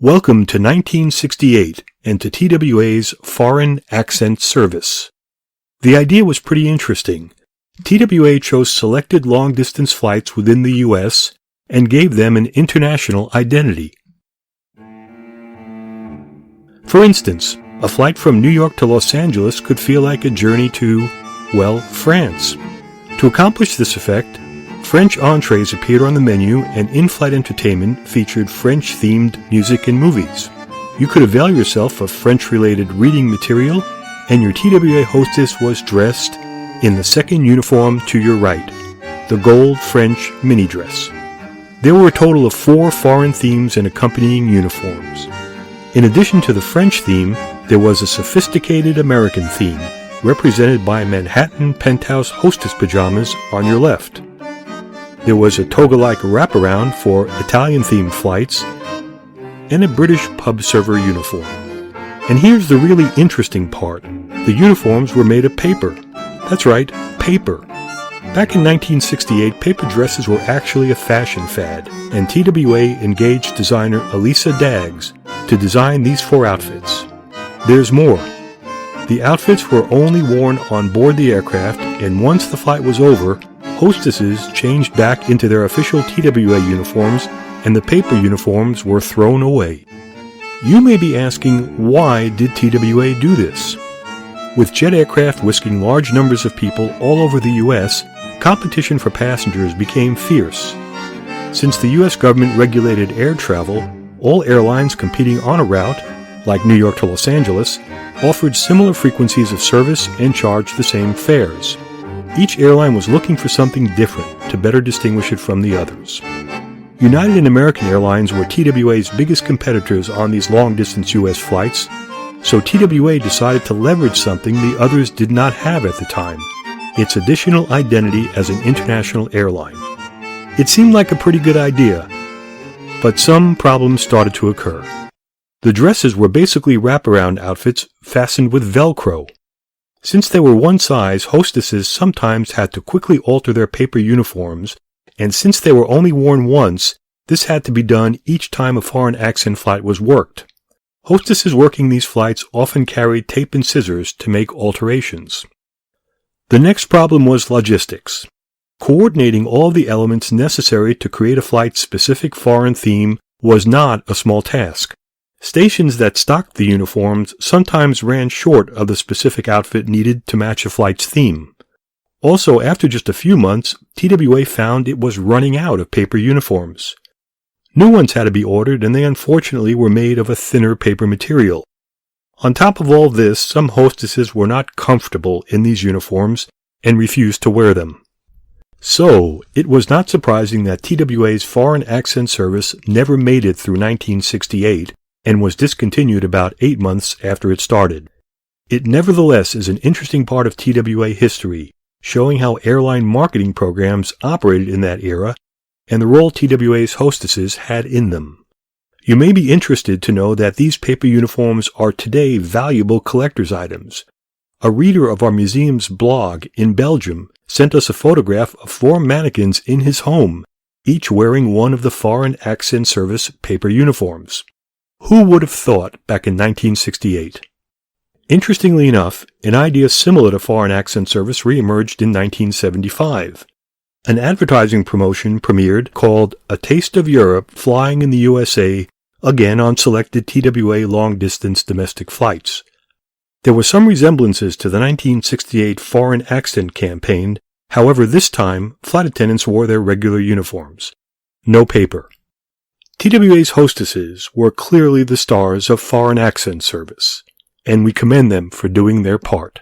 Welcome to 1968 and to TWA's Foreign Accent Service. The idea was pretty interesting. TWA chose selected long-distance flights within the U.S. and gave them an international identity. For instance, a flight from New York to Los Angeles could feel like a journey to, well, France. To accomplish this effect, French entrees appeared on the menu, and in-flight entertainment featured French-themed music and movies. You could avail yourself of French-related reading material, and your TWA hostess was dressed in the second uniform to your right, the gold French mini dress. There were a total of 4 foreign themes and accompanying uniforms. In addition to the French theme, there was a sophisticated American theme, represented by Manhattan penthouse hostess pajamas on your left. There was a toga-like wraparound for Italian-themed flights, and a British pub server uniform. And here's the really interesting part. The uniforms were made of paper. That's right, paper. Back in 1968, paper dresses were actually a fashion fad, and TWA engaged designer Elisa Daggs to design these 4 outfits. There's more. The outfits were only worn on board the aircraft, and once the flight was over, hostesses changed back into their official TWA uniforms, and the paper uniforms were thrown away. You may be asking, why did TWA do this? With jet aircraft whisking large numbers of people all over the U.S., competition for passengers became fierce. Since the U.S. government regulated air travel, all airlines competing on a route, like New York to Los Angeles, offered similar frequencies of service and charged the same fares. Each airline was looking for something different to better distinguish it from the others. United and American Airlines were TWA's biggest competitors on these long-distance U.S. flights, so TWA decided to leverage something the others did not have at the time, its additional identity as an international airline. It seemed like a pretty good idea, but some problems started to occur. The dresses were basically wraparound outfits fastened with Velcro. Since they were one size, hostesses sometimes had to quickly alter their paper uniforms, and since they were only worn once, this had to be done each time a foreign accent flight was worked. Hostesses working these flights often carried tape and scissors to make alterations. The next problem was logistics. Coordinating all the elements necessary to create a flight-specific foreign theme was not a small task. Stations that stocked the uniforms sometimes ran short of the specific outfit needed to match a flight's theme. Also, after just a few months, TWA found it was running out of paper uniforms. New ones had to be ordered, and they unfortunately were made of a thinner paper material. On top of all this, some hostesses were not comfortable in these uniforms and refused to wear them. So, it was not surprising that TWA's Foreign Accent Service never made it through 1968, and was discontinued about 8 months after it started. It nevertheless is an interesting part of TWA history, showing how airline marketing programs operated in that era and the role TWA's hostesses had in them. You may be interested to know that these paper uniforms are today valuable collector's items. A reader of our museum's blog in Belgium sent us a photograph of 4 mannequins in his home, each wearing one of the Foreign Accent Service paper uniforms. Who would have thought back in 1968? Interestingly enough, an idea similar to Foreign Accent Service reemerged in 1975. An advertising promotion premiered called A Taste of Europe Flying in the USA, again on selected TWA long-distance domestic flights. There were some resemblances to the 1968 Foreign Accent campaign, however this time flight attendants wore their regular uniforms. No paper. TWA's hostesses were clearly the stars of Foreign Accent Service, and we commend them for doing their part.